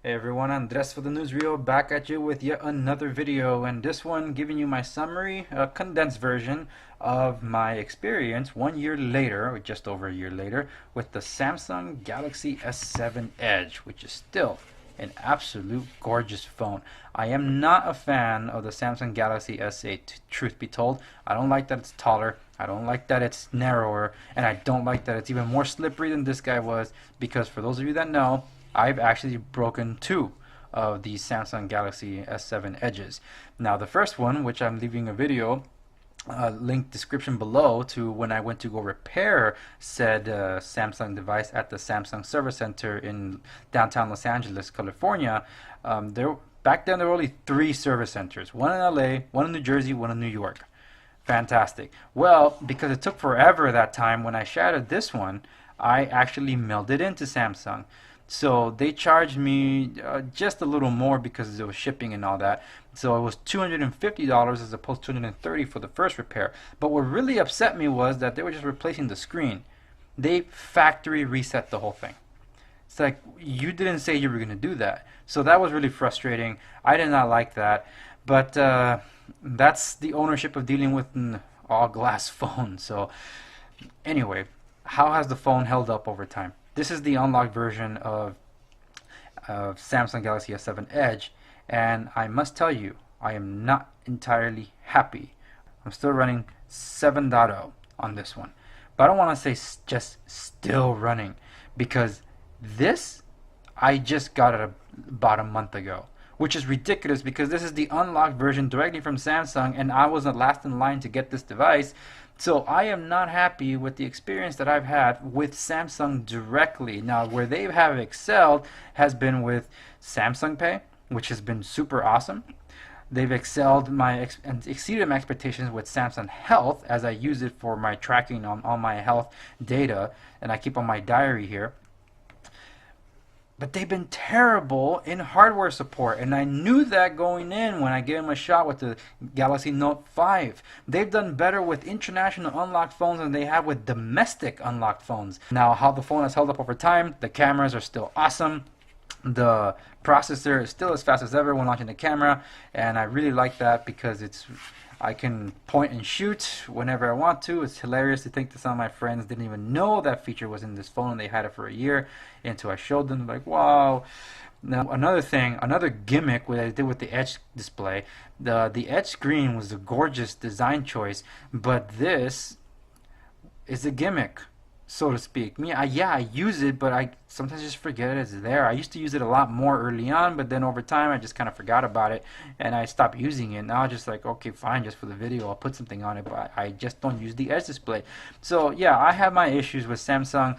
Hey everyone, Andres for the Newsreel, back at you with yet another video, and this one giving you my summary, a condensed version of my experience 1 year later, or just over a year later, with the Samsung Galaxy S7 Edge, which is still an absolute gorgeous phone. I am not a fan of the Samsung Galaxy S8, truth be told. I don't like that it's taller, I don't like that it's narrower, and I don't like that it's even more slippery than this guy was, because for those of you that know, I've actually broken two of the Samsung Galaxy S7 Edges. Now the first one, which I'm leaving a video link description below to when I went to go repair said Samsung device at the Samsung Service Center in downtown Los Angeles, California. Back then there were only three service centers, one in LA, one in New Jersey, one in New York. Fantastic. Well, because it took forever that time, when I shattered this one, I actually mailed it into Samsung. So they charged me just a little more because it was shipping and all that. So it was $250 as opposed to $230 for the first repair. But what really upset me was that they were just replacing the screen. They factory reset the whole thing. It's like, you didn't say you were going to do that. So that was really frustrating. I did not like that. But that's the ownership of dealing with an all glass phone. So anyway, how has the phone held up over time? This is the unlocked version of Samsung Galaxy S7 Edge, and I must tell you, I am not entirely happy. I'm still running 7.0 on this one, but I don't want to say just still running, because this I just got it about a month ago, which is ridiculous because this is the unlocked version directly from Samsung, and I was the last in line to get this device. So I am not happy with the experience that I've had with Samsung directly. Now, where they have excelled has been with Samsung Pay, which has been super awesome. They've excelled and exceeded my expectations with Samsung Health, as I use it for my tracking on all my health data, and I keep on my diary here. But they've been terrible in hardware support, and I knew that going in when I gave them a shot with the Galaxy Note 5. They've done better with international unlocked phones than they have with domestic unlocked phones. Now, how the phone has held up over time, the cameras are still awesome. The processor is still as fast as ever when launching the camera, and I really like that because I can point and shoot whenever I want to. It's hilarious to think that some of my friends didn't even know that feature was in this phone, and they had it for a year until I showed them. Like, wow. Now, another gimmick what I did with the Edge display, the Edge screen was a gorgeous design choice, but this is a gimmick, so to speak. I use it, but I sometimes just forget it's there. I used to use it a lot more early on, but then over time I just kind of forgot about it and I stopped using it. Now I'm just like, okay, fine, just for the video I'll put something on it, but I just don't use the Edge display. So yeah, I have my issues with Samsung.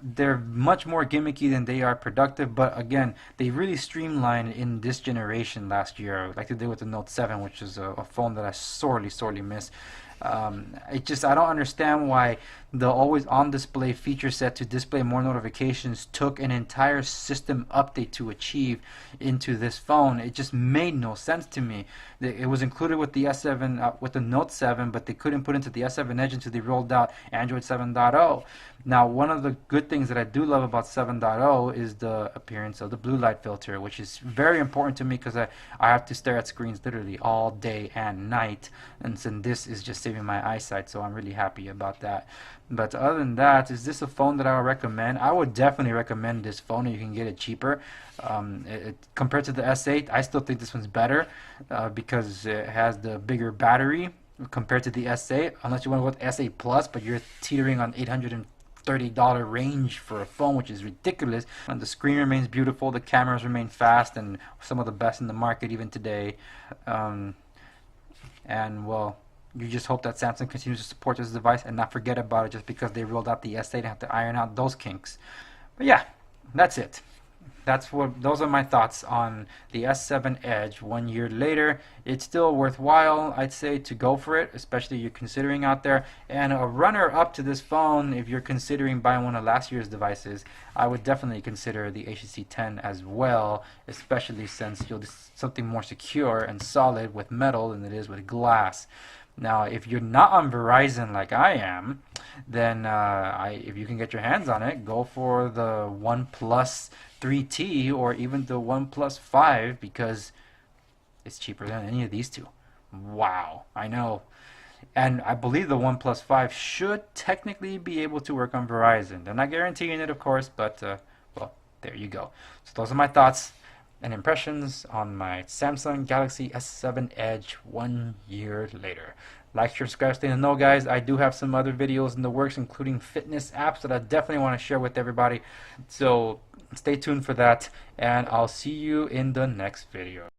They're much more gimmicky than they are productive, but again, they really streamlined in this generation last year, like they did with the Note 7, which is a phone that I sorely miss. I don't understand why the always on display feature set to display more notifications took an entire system update to achieve into this phone. It just made no sense to me. It was included with the S7 with the Note 7, but they couldn't put into the S7 Edge until they rolled out Android 7.0. Now, one of the good things that I do love about 7.0 is the appearance of the blue light filter, which is very important to me because I have to stare at screens literally all day and night, and so this is just saving my eyesight, so I'm really happy about that. But other than that, is this a phone that I would recommend? I would definitely recommend this phone if you can get it cheaper. Compared to the S8, I still think this one's better because it has the bigger battery compared to the S8, unless you want to go with S8 Plus, but you're teetering on $830 range for a phone, which is ridiculous. And the screen remains beautiful, the cameras remain fast, and some of the best in the market even today. And well, you just hope that Samsung continues to support this device and not forget about it just because they rolled out the S8 and have to iron out those kinks. But yeah, that's it. Those are my thoughts on the S7 Edge 1 year later. It's still worthwhile, I'd say, to go for it, especially if you're considering out there. And a runner up to this phone, if you're considering buying one of last year's devices, I would definitely consider the HTC 10 as well, especially since you'll do something more secure and solid with metal than it is with glass. Now, if you're not on Verizon like I am, then if you can get your hands on it, go for the OnePlus 3T or even the OnePlus 5 because it's cheaper than any of these two. Wow, I know. And I believe the OnePlus 5 should technically be able to work on Verizon. They're not guaranteeing it, of course, but well, there you go. So those are my thoughts and impressions on my Samsung Galaxy S7 Edge 1 year later. Like, share, subscribe, stay in the know, guys. I do have some other videos in the works, including fitness apps that I definitely want to share with everybody. So stay tuned for that, and I'll see you in the next video.